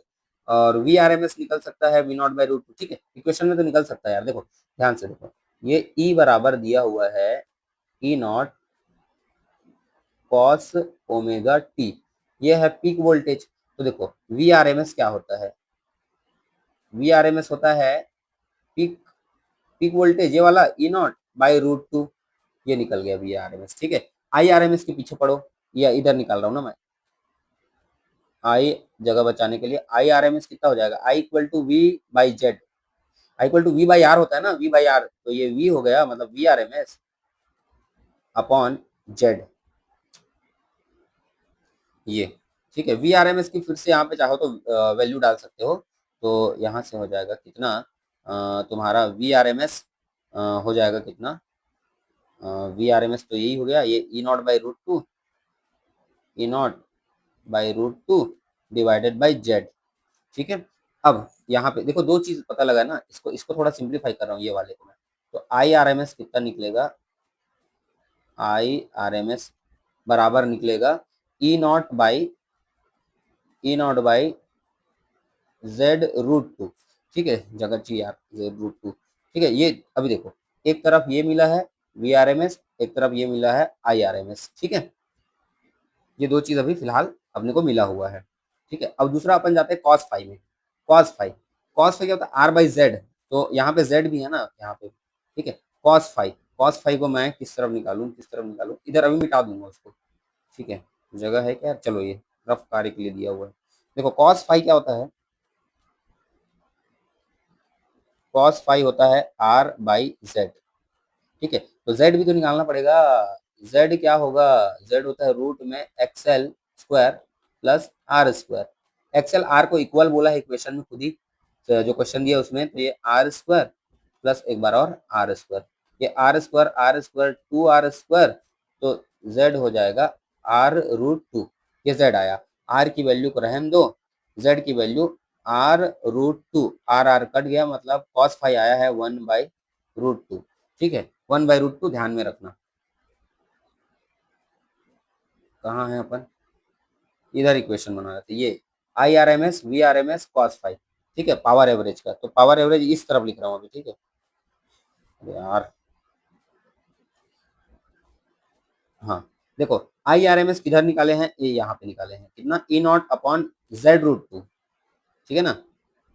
और वी आर एम एस निकल सकता है V nought by root two. ठीक है, इक्वेशन में तो निकल सकता है यार। देखो ध्यान से देखो, ये ई बराबर दिया हुआ है ई नॉट कॉस ओमेगा टी, ये है पीक वोल्टेज। तो देखो वी आर एम एस क्या होता है? वी आर एम एस होता है पीक पीक वोल्टेज, ये वाला ई नॉट बाई रूट टू, ये निकल गया वी आर एम एस। ठीक है, आई आर एम एस के पीछे पढ़ो, या इधर निकाल रहा हूँ ना मैं, आई जगह बचाने के लिए आई आर एम एस कितना हो जाएगा? I equal to V by Z, I equal to V by R होता है ना, वी बाई आर, तो ये वी हो गया, मतलब V R M S upon Z, ये। ठीक है, वी आर एम एस की फिर से यहाँ पे चाहो तो वैल्यू डाल सकते हो, तो यहाँ से हो जाएगा कितना, तुम्हारा वी आर एम एस हो जाएगा कितना, वी आर एम एस तो यही हो गया, ये E naught by root two, E naught by root two divided by Z. ठीक है, अब यहाँ पे देखो दो चीज पता लगा ना, इसको इसको थोड़ा सिंप्लीफाई कर रहा हूँ ये वाले को मैं, तो आई आर एम एस कितना निकलेगा? आई आर एम एस बराबर निकलेगा E naught by Z root two. ठीक है, जगह चाहिए यार, जेड रूट टू। ठीक है, ये अभी देखो, एक तरफ ये मिला है वी आर एम एस, एक तरफ ये मिला है आई आर एम एस। ठीक है, ये दो चीज अभी फिलहाल अपने को मिला हुआ है। ठीक है, अब दूसरा अपन जाते हैं कॉस फाई में। कॉस फाई, कॉस फाई क्या होता है? आर बाई जेड, तो यहाँ पे जेड भी है ना यहाँ पे। ठीक है, कॉस फाई, कॉस फाई को मैं किस तरफ निकालूं, किस तरफ निकालूं, इधर अभी मिटा दूंगा उसको। ठीक है, जगह है क्या? चलो ये रफ कार्य के लिए दिया हुआ है। देखो कॉस फाई क्या होता है? कॉस फाई होता है आर बाई जेड। ठीक है, तो जेड भी तो निकालना पड़ेगा। जेड क्या होगा? जेड होता है रूट में XL square plus R square. XL R को इक्वल बोला है इक्वेशन में खुद ही, तो जो क्वेश्चन दिया उसमें, तो ये आर स्क्वायर प्लस एक बार और आर स्क्वायर, ये R square two R square, तो जेड हो जाएगा r√2, ये z आया। r की वैल्यू को रहने दो, z की वैल्यू r√2, r कट गया, मतलब cos फाई आया है 1/√2। ठीक है, 1/√2 ध्यान में रखना। कहाँ है अपन, इधर इक्वेशन बना रहे थे, ये IRMS VRMS cos फाई, ठीक है, पावर एवरेज का। तो पावर एवरेज इस तरफ लिख रहा हूँ अभी, ठीक है। अरे यार, हाँ देखो, IRMS किधर निकाले हैं, ये यहाँ पे निकाले हैं, कितना, E0/Z√2, ठीक है ना,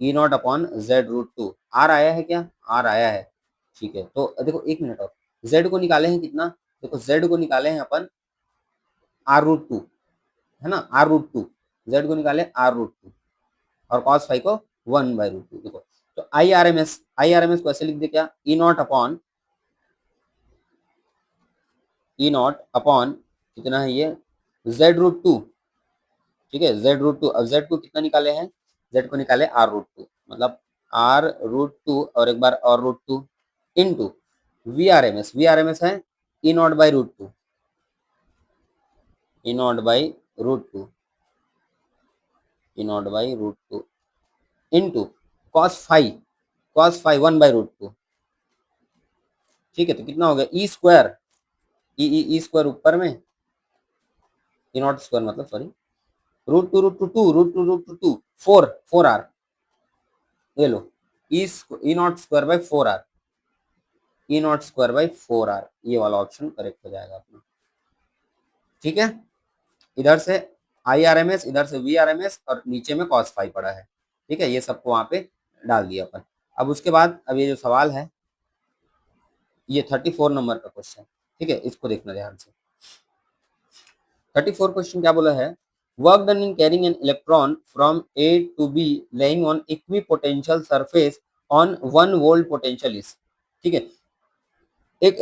E0/Z√2। आर आया है क्या, आर आया है, ठीक है। तो देखो एक मिनट, और जेड को निकाले हैं कितना, देखो जेड को निकाले हैं अपन r√2, है ना, r√2, जेड को निकाले r√2 और cos फाई को 1/√2। देखो, तो आई आर एम एस को ऐसे लिख दे क्या, E0/E0 कितना है ये, Z√2, ठीक है, Z√2। अब जेड को कितना निकाले हैं, जेड को निकाले r√2, मतलब r√2 और एक बार और √2 into V R M S है E0/√2, E0/√2, E0/√2 into cos phi 1/√2, ठीक है। तो कितना हो गया, E² ई स्क्वायर ऊपर में, E0² मतलब सॉरी, √2 4 ये लो, E0² बाई 4 ये वाला ऑप्शन करेक्ट हो जाएगा अपना, ठीक है। इधर से IRMS, इधर से VRMS और नीचे में cos फाई पड़ा है, ठीक है, ये सबको वहां पे डाल दिया अपन। अब उसके बाद अब ये जो सवाल है, ये 34 नंबर का क्वेश्चन, ठीक है, इसको देखना ध्यान से। 34 क्वेश्चन क्या बोला है, work done in carrying an electron from A to B lying on equipotential surface on 1 volt potential is, ठीक है। एक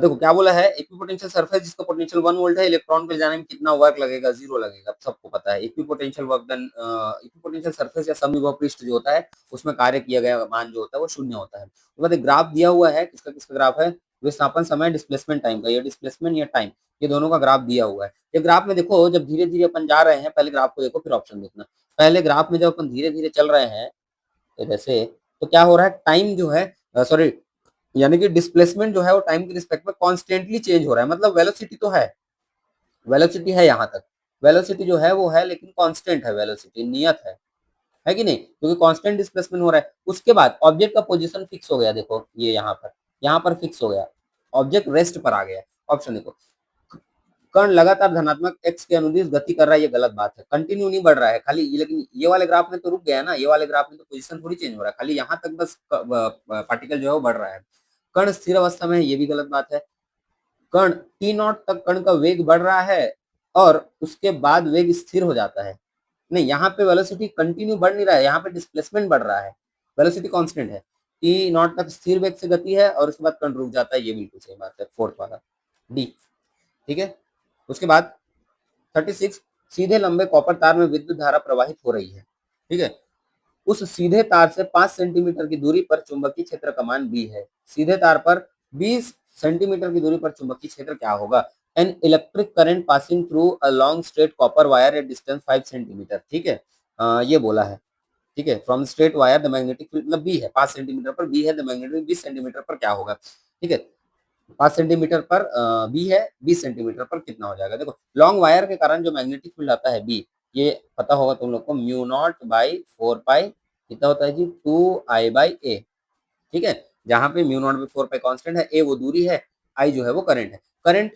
देखो क्या बोला है, इक्विपोटेंशियल सरफेस जिसका पोटेंशियल 1 वोल्ट है, इलेक्ट्रॉन को ले जाने में कितना वर्क लगेगा, 0 लगेगा, सबको पता है। Equipotential work done, equipotential surface या समविभव पृष्ठ जो होता है, उसमें कार्य किया गया मान जो होता है वो शून्य होता है। तो बाद ग्राफ दिया हुआ है, किसका किसका ग्राफ है, विस्थापन समय डिस्प्लेसमेंट टाइम का, ये डिस्प्लेसमेंट या टाइम, ये दोनों का ग्राफ दिया हुआ है। ये ग्राफ में देखो, जब धीरे धीरे अपन जा रहे हैं, पहले ग्राफ को देखो फिर ऑप्शन देखना। पहले ग्राफ में जब अपन धीरे धीरे चल रहे हैं जैसे, तो क्या हो रहा है, टाइम जो है, सॉरी, यानी कि डिस्प्लेसमेंट जो है वो टाइम के रिस्पेक्ट में कॉन्स्टेंटली चेंज हो रहा है, मतलब वेलोसिटी तो है, वेलोसिटी है यहाँ तक, वेलोसिटी जो है वो है, लेकिन कांस्टेंट है, वेलोसिटी नियत है कि नहीं, क्योंकि कांस्टेंट डिस्प्लेसमेंट हो रहा है। उसके बाद ऑब्जेक्ट का पोजीशन फिक्स हो गया, देखो ये यहाँ पर फिक्स हो गया, ऑब्जेक्ट रेस्ट पर आ गया। ऑप्शन देखो, कण लगातार धनात्मक एक्स के अनुदिश गति कर रहा है, ये गलत बात है, कंटिन्यू नहीं बढ़ रहा है खाली, लेकिन ये वाले ग्राफ में तो रुक गया ना, ये वाले ग्राफ में तो पोजीशन थोड़ी चेंज हो रहा है, खाली यहाँ तक बस पार्टिकल जो है वो बढ़ रहा है। कण स्थिर अवस्था में है, ये भी गलत बात है। कण T0 तक कण का वेग बढ़ रहा है और उसके बाद वेग स्थिर हो जाता है, नहीं, यहाँ पे वेलोसिटी कंटिन्यू बढ़ नहीं रहा है, यहाँ पे डिस्प्लेसमेंट बढ़ रहा है, वेलोसिटी कांस्टेंट है। T0 तक स्थिर वेग से गति है और उसके बाद कण रुक जाता है, ये बिल्कुल सही बात है, फोर्थ वाला डी, ठीक है। उसके बाद 36, सीधे लंबे कॉपर तार में विद्युत धारा प्रवाहित हो रही है, ठीक है। उस सीधे तार से 5 सेंटीमीटर की दूरी पर चुंबकीय क्षेत्र का मान बी है, सीधे तार पर 20 सेंटीमीटर की दूरी पर चुंबकीय क्षेत्र क्या होगा, an electric current passing through a long straight copper wire at distance 5 centimetre, ठीक है। ये बोला है, ठीक है, from straight wire the magnetic field, मतलब बी है 5 सेंटीमीटर पर, बी है द मैग्नेटिक, 20 सेंटीमीटर पर क्या होगा, ठीक है। 5 सेंटीमीटर पर बी है, 20 सेंटीमीटर पर कितना हो जाएगा, देखो लॉन्ग वायर के कारण जो मैग्नेटिक फील्ड आता है बी, ये पता होगा तुम लोग को, μ0/4 पाई कितना होता है जी, 2I/A, ठीक है। जहां पे μ0/4 पाई कांस्टेंट है, ए वो दूरी है, आई जो है वो करंट है। करंट,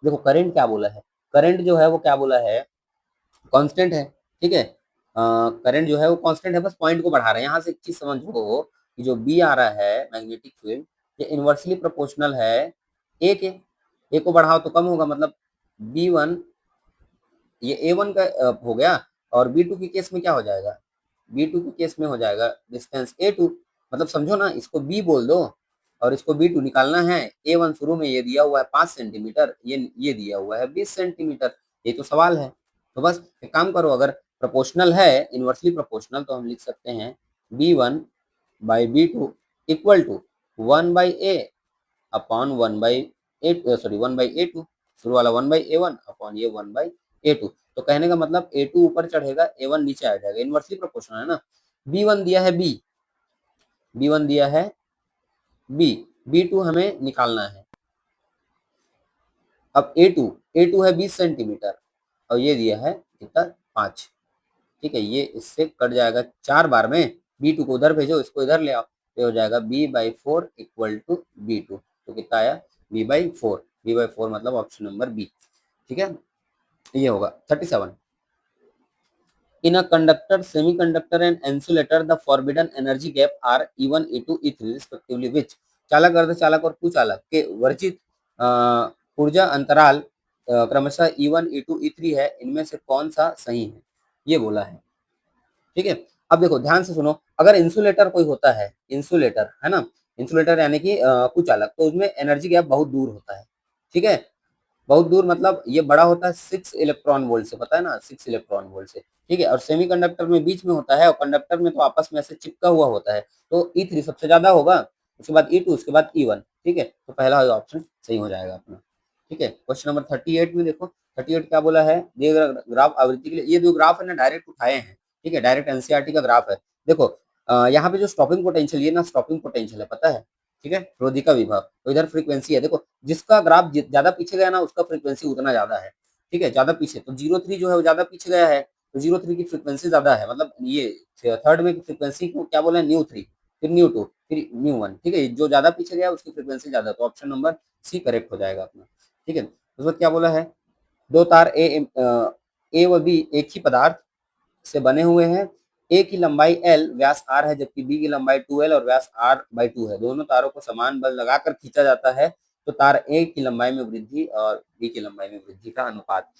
देखो करंट क्या बोला है, करंट जो है वो क्या बोला है, कांस्टेंट है, ठीक है। करंट जो है वो कांस्टेंट है, बस पॉइंट को बढ़ा रहे हैं। यहाँ से एक चीज समझो कि जो बी आ रहा है मैग्नेटिक फील्ड, ये इनवर्सली प्रोपोर्शनल है ए के, ए को बढ़ाओ तो कम होगा, मतलब B1, ये A1 का हो गया, और B2 के केस में क्या हो जाएगा, B2 के केस में हो जाएगा डिस्टेंस A2, मतलब समझो ना, इसको B बोल दो और इसको B2 निकालना है। A1 शुरू में ये दिया हुआ है 5 सेंटीमीटर, ये दिया हुआ है 20 सेंटीमीटर, ये तो सवाल है। तो बस एक काम करो, अगर प्रोपोर्शनल है, इनवर्सली प्रोपोर्शनल, तो हम लिख सकते हैं B1/B2 equal to 1/A upon 1/A, sorry 1/A2, शुरू वाला 1/A1 अपॉन ये 1/A2। तो कहने का मतलब A2 ऊपर चढ़ेगा, A1 नीचे आ जाएगा, इनवर्सली प्रोपोर्शनल है ना। B1 दिया है B1 दिया है B, B2 हमें निकालना है। अब A2 है 20 सेंटीमीटर और ये दिया है कितना 5। ठीक है, ये इससे कट जाएगा 4 बार में। B2 को उधर भेजो, इसको इधर ले आओ, तो हो जाएगा B/4 इक्वल टू B2। तो कितना आया B/4 मतलब ऑप्शन नंबर बी। ठीक है, ये होगा 37। In a conductor, semiconductor and insulator the forbidden energy gap are E1 E2 E3 respectively which. चालक, अर्धचालक और कुचालक के वर्जित ऊर्जा अंतराल क्रमशः E1 E2 E3 है, इनमें से कौन सा सही है, ये बोला है। ठीक है, अब देखो ध्यान से सुनो, अगर इंसुलेटर कोई होता है, इंसुलेटर है ना, इंसुलेटर यानी कि कुचालक, तो उसमें एनर्जी गैप बहुत दूर होता है। ठीक है, बहुत दूर मतलब ये बड़ा होता है 6 इलेक्ट्रॉन वोल्ट से, पता है ना, 6 इलेक्ट्रॉन वोल्ट से। ठीक है, और सेमीकंडक्टर में बीच में होता है और कंडक्टर में तो आपस में ऐसे चिपका हुआ होता है। तो E3 सबसे ज्यादा होगा, उसके बाद E2, उसके बाद E1। ठीक है, तो पहला ऑप्शन सही हो जाएगा अपना। ठीक है, क्वेश्चन नंबर 38 में देखो, 38 क्या बोला है, दिए गए ग्राफ आवृत्ति के लिए, ये जो ग्राफ है ना डायरेक्ट उठाए हैं। ठीक है, डायरेक्ट एनसीईआरटी का ग्राफ है। देखो यहाँ पे जो स्टॉपिंग पोटेंशियल, ये ना स्टॉपिंग पोटेंशियल है, पता है। ठीक है, रोधिका विभव, तो इधर फ्रीक्वेंसी है। देखो जिसका ग्राफ ज्यादा पीछे गया ना, उसका फ्रीक्वेंसी उतना ज्यादा है। ठीक है, ज्यादा पीछे तो 03 जो है वो ज्यादा पीछे गया है, तो 03 की फ्रीक्वेंसी ज्यादा है, मतलब ये थर्ड में की फ्रीक्वेंसी को क्या बोला है, न्यू 3, फिर न्यू 2, फिर न्यू 1। ठीक है, जो ज्यादा पीछे गया उसकी फ्रीक्वेंसी ज्यादा, तो ऑप्शन नंबर सी करेक्ट हो जाएगा अपना। ठीक है, उसके बाद क्या बोला है, दो तार ए व बी एक ही पदार्थ से बने हुए हैं। ए की लंबाई L, व्यास R है, जबकि बी की लंबाई 2L और व्यास R/2 है। दोनों तारों को समान बल लगाकर खींचा जाता है, तो तार ए की लंबाई में वृद्धि और बी की लंबाई में वृद्धि का अनुपात।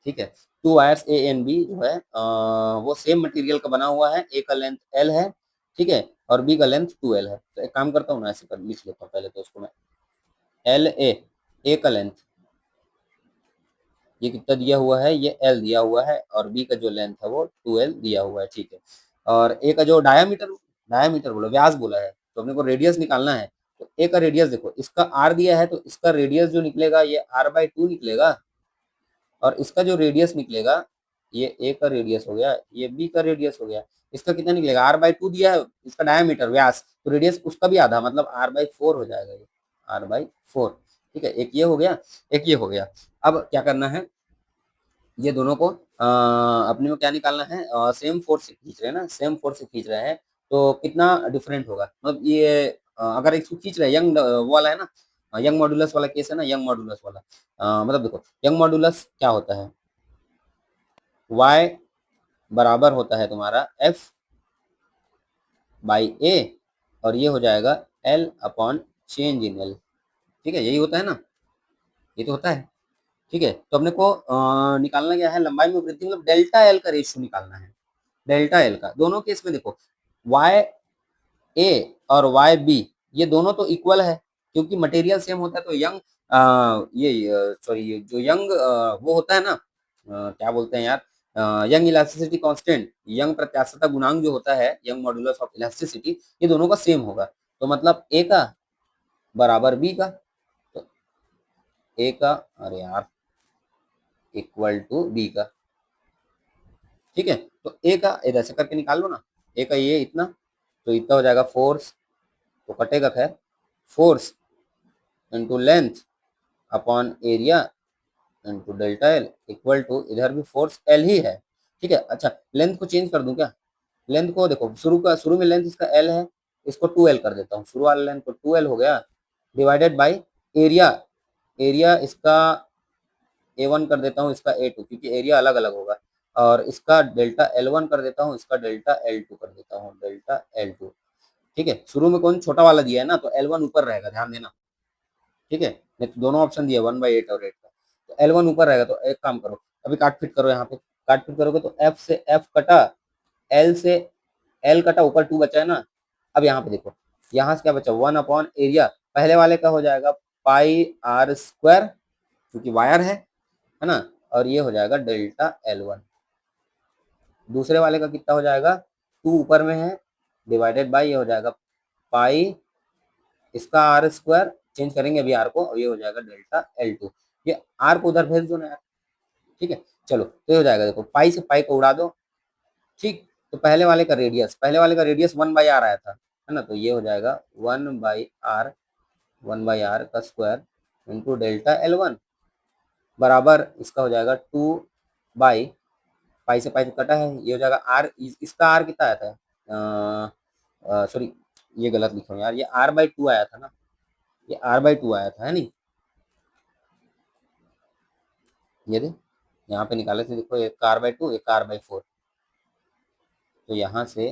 ठीक है, two wires A and B जो है वो सेम मटेरियल का बना हुआ है। ए का लेंथ L है, ठीक है, और बी का लेंथ 2L है। तो एक काम करता हूँ ना, ऐसे कर लिख लेता हूँ पहले तो उसको मैं, ए का लेंथ ये कितना दिया हुआ है, ये L दिया हुआ है, और बी का जो लेंथ है वो 2L दिया हुआ है। ठीक है, और ए का जो डायामीटर, डायामीटर बोला, व्यास बोला है, तो अपने को रेडियस निकालना है। तो ए का रेडियस देखो, इसका R दिया है, तो इसका रेडियस जो निकलेगा ये R/2 निकलेगा, और इसका जो रेडियस निकलेगा, ये ए का रेडियस हो गया, ये बी का रेडियस हो गया। इसका कितना निकलेगा, R/2 दिया है, इसका डायामीटर व्यास, तो रेडियस उसका भी आधा, मतलब R/4 हो जाएगा ये, R/4। ठीक है, एक ये हो गया, एक ये हो गया। अब क्या करना है, ये दोनों को अपने को क्या निकालना है, सेम फोर्स से खींच रहे हैं ना, सेम फोर्स से खींच रहे हैं, तो कितना डिफरेंट होगा, मतलब ये अगर इसको खींच रहे हैं, यंग वो वाला है ना, यंग मॉडुलस वाला केस है ना, यंग मॉडुलस वाला। मतलब देखो यंग मॉडुलस क्या होता है, y बराबर होता है तुम्हारा F/A, और ये हो जाएगा L upon change in L। ठीक है, यही होता है ना, ये तो होता है। ठीक है, तो अपने को निकालना क्या है, लंबाई में वृद्धि, मतलब डेल्टा एल का रेशियो निकालना है। डेल्टा एल का दोनों केस में देखो, वाई ए और वाई बी ये दोनों तो इक्वल है, क्योंकि मटेरियल सेम होता है। तो यंग ये सॉरी, ये जो यंग वो होता है ना, क्या बोलते हैं यार, यंग इलास्टिसिटी कांस्टेंट, यंग प्रत्यास्थता गुणांक जो होता है, यंग मॉडुलस ऑफ इलास्टिसिटी, ये दोनों का सेम होगा। तो मतलब ए का बराबर बी का, तो ए का, अरे यार, इक्वल टू बी का। ठीक है, तो ए का इधर से करके निकाल लो ना, ए का ये इतना, तो इतना हो जाएगा फोर्स, तो कटेगा खैर, force into length upon area into delta L equal to, इधर भी फोर्स एल ही है। ठीक है, अच्छा लेंथ को चेंज कर दूं क्या, लेंथ को देखो, शुरू में लेंथ इसका एल है, इसको 2L कर देता हूँ, शुरू वाला लेंथ को 2L हो गया, डिवाइडेड बाई एरिया, एरिया इसका A1 कर देता हूँ, इसका A2, क्योंकि एरिया अलग अलग होगा, और इसका डेल्टा L1 कर देता हूँ, इसका डेल्टा L2 कर देता हूँ, डेल्टा L2। ठीक है, शुरू में कौन छोटा वाला दिया है ना, तो L1 ऊपर रहेगा, ध्यान देना। ठीक है, नहीं तो दोनों ऑप्शन दिया 1/8 और 8 का, तो L1 ऊपर रहेगा। तो एक काम करो, अभी काट फिट करो, यहाँ पे काट फिट करोगे तो F से F कटा, L से L कटा, ऊपर 2 बचा है ना। अब यहाँ पे देखो, यहाँ से क्या बचा, 1/एरिया, पहले वाले का हो जाएगा πr², क्योंकि वायर है ना, और ये हो जाएगा डेल्टा L1। दूसरे वाले का कितना हो जाएगा, 2 ऊपर में है, डिवाइडेड बाई ये हो जाएगा पाई, इसका R² चेंज करेंगे अभी R को, और ये हो जाएगा डेल्टा L2। ये आर को उधर भेज दो ना यार, ठीक है। चलो तो ये हो जाएगा, देखो पाई से पाई को उड़ा दो, ठीक। तो पहले वाले का रेडियस 1/r आया था, है ना, तो ये हो जाएगा 1/r, 1/r का स्क्वायर इंटू डेल्टा L1 बराबर इसका हो जाएगा 2 पाई से पाई तो कटा है, ये हो जाएगा आर, इसका आर कितना आया था, सॉरी ये गलत लिखा हूँ यार, ये r/2 आया था ना, ये r/2 आया था, है नहीं, ये दे यहाँ पे निकाले थे, देखो एक का r/2 एक का r/4, तो यहाँ से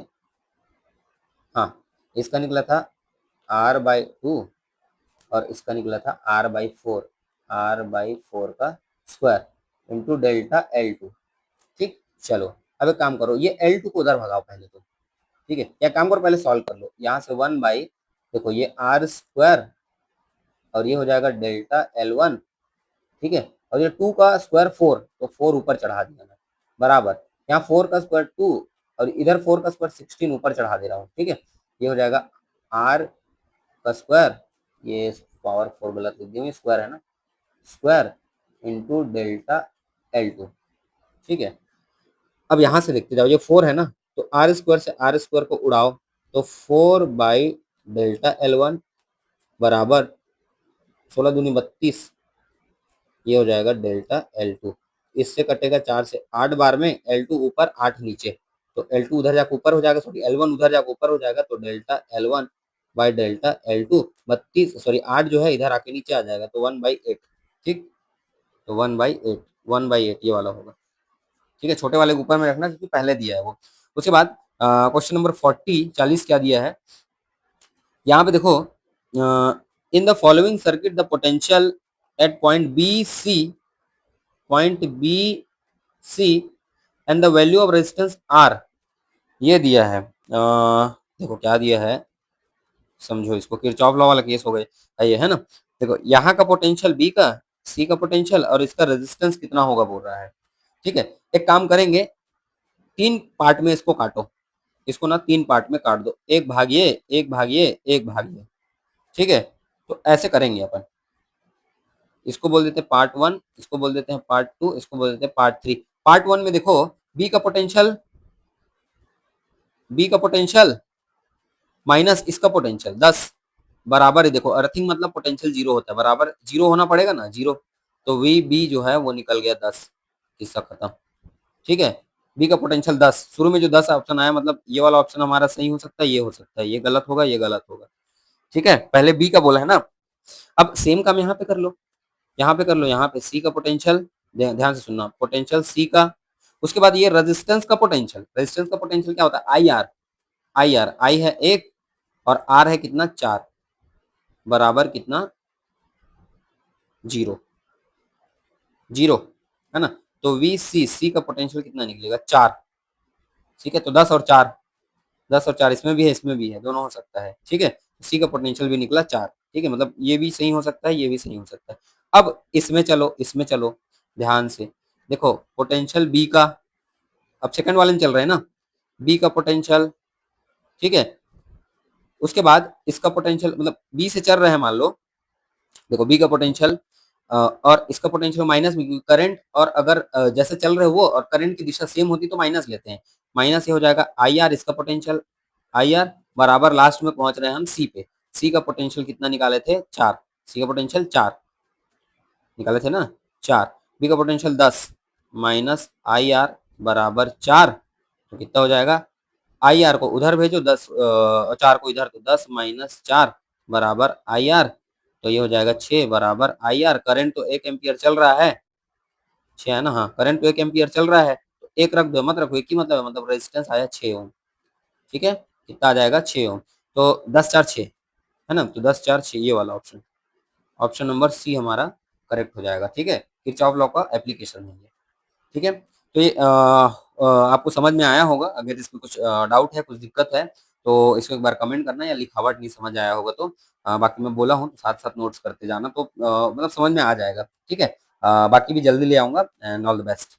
हाँ इसका निकला था r/2 और इसका निकला था r/4, r/4 का स्क्वायर इंटू डेल्टा L2, ठीक। चलो अब एक काम करो, ये L2 को उधर भगाओ पहले तो, ठीक है, या काम करो पहले सॉल्व कर लो, यहाँ से 1 बाई, देखो ये आर स्क्वायर और ये हो जाएगा डेल्टा L1, ठीक है, और ये 2 का स्क्वायर 4, तो 4 ऊपर चढ़ा दिया मैं, बराबर यहाँ 4 का स्क्वायर 2 और इधर 4 का स्क्वायर 16 ऊपर चढ़ा दे रहा हूँ, ठीक है। ये हो जाएगा आर का स्क्वायर, ये पावर 4 गलत लिख दी हूँ, स्क्वायर है ना, स्क्वायर इंटू डेल्टा L2, ठीक है। अब यहाँ से देखते जाओ, ये 4 है ना, तो आर स्क्वायर से आर स्क्वायर को उड़ाओ, तो 4/डेल्टा L1 बराबर 16 दूनी 32, ये हो जाएगा डेल्टा L2, इससे कटेगा 4 से 8 बार में, L2 ऊपर 8 नीचे, तो L2 उधर जाकर ऊपर हो जाएगा, सॉरी L1 उधर जाकर ऊपर हो जाएगा, तो delta L1 by delta L2 32, sorry 8 जो है इधर आके नीचे आ जाएगा, तो 1/8, ठीक, तो 1/8, 1/8 ये वाला होगा, ठीक है। छोटे वाले को ऊपर में रखना क्योंकि पहले दिया है वो। उसके बाद क्वेश्चन नंबर 40 क्या दिया है, यहाँ पे देखो, in the following circuit the potential at point B C and the value of resistance R, ये दिया है, देखो क्या दिया है, समझो इसको, किरचॉफ लॉ वाला केस हो गया ये, है ना। देखो यहाँ का पोटेंशियल बी का, सी का पोटेंशियल और इसका रेजिस्टेंस कितना होगा बोल रहा है, ठीक है। एक काम करेंगे, 3 पार्ट में इसको काटो, इसको ना 3 पार्ट में काट दो, एक भागिए एक भागिए एक भागिए, ठीक है। तो ऐसे करेंगे अपन, इसको बोल देते हैं पार्ट 1, इसको बोल देते हैं पार्ट 2, इसको बोल देते हैं पार्ट 3। पार्ट 1 में देखो बी का पोटेंशियल, बी का पोटेंशियल माइनस इसका पोटेंशियल 10 बराबर है, देखो अर्थिंग मतलब पोटेंशियल जीरो होता है, बराबर जीरो होना पड़ेगा ना, जीरो, तो वी बी जो है वो निकल गया 10, किस्सा खत्म, ठीक है। बी का पोटेंशियल 10, शुरू में जो 10 ऑप्शन आया मतलब ये वाला ऑप्शन हमारा सही हो सकता है, ये हो सकता है, ये गलत होगा, ये गलत होगा, ठीक है। पहले बी का बोला है ना, अब सेम काम यहाँ पे कर लो, यहाँ पे कर लो, यहाँ पे सी का पोटेंशियल, ध्यान से सुनना, पोटेंशियल सी का, उसके बाद ये रेजिस्टेंस का पोटेंशियल, रेजिस्टेंस का पोटेंशियल क्या होता है, आई आर, आई है 1 और आर है कितना 4, बराबर कितना 0, 0, है ना, तो वी सी का पोटेंशियल कितना निकलेगा 4, ठीक है। तो 10 और 4, 10 और 4 इसमें भी है इसमें भी है, दोनों हो सकता है, ठीक है। सी का पोटेंशियल भी निकला 4, ठीक है, मतलब ये भी सही हो सकता है, ये भी सही हो सकता है। अब इसमें चलो, इसमें चलो ध्यान से, देखो पोटेंशियल बी का, अब सेकंड वाले में चल रहे हैं ना, बी का पोटेंशियल, ठीक है। उसके बाद इसका पोटेंशियल, मतलब बी से चल रहे हैं मान लो, देखो बी का पोटेंशियल और इसका पोटेंशियल माइनस, करंट, और अगर जैसे चल रहे हो वो और करंट की दिशा सेम होती तो माइनस लेते हैं, माइनस ये हो जाएगा आई आर, इसका पोटेंशियल आई आर बराबर, लास्ट में पहुंच रहे हैं हम सी पे, सी का पोटेंशियल कितना निकाले थे 4, सी का पोटेंशियल 4 निकाले थे ना 4, बी का पोटेंशियल 10 माइनस आई आर बराबर 4, तो कितना हो जाएगा, आई आर को उधर भेजो 10, 4 को इधर, तो 10 माइनस 4 बराबर आई आर, तो ये हो जाएगा 6 बराबर आई आर, करंट तो 1 एम्पियर चल रहा है, 6 है ना, हाँ करंट तो 1 एम्पियर चल रहा है, तो 1 रख दो, मत रखो, एक ही मतलब है, मतलब रेजिस्टेंस आया 6 ओम, ठीक है, कितना आ जाएगा 6 ओम, तो 10 4 6, है ना, तो 10 4 6, ये वाला ऑप्शन, ऑप्शन नंबर सी हमारा करेक्ट हो जाएगा, ठीक है। किरचॉफ लॉ का एप्लीकेशन है ये, ठीक है। तो ये आपको समझ में आया होगा, अगर इसमें कुछ डाउट है, कुछ दिक्कत है, तो इसको एक बार कमेंट करना, या लिखावट नहीं समझ आया होगा तो बाकी मैं बोला हूँ तो साथ साथ नोट्स करते जाना, तो मतलब समझ में आ जाएगा, ठीक है। बाकी भी जल्दी ले आऊंगा, एंड ऑल द बेस्ट।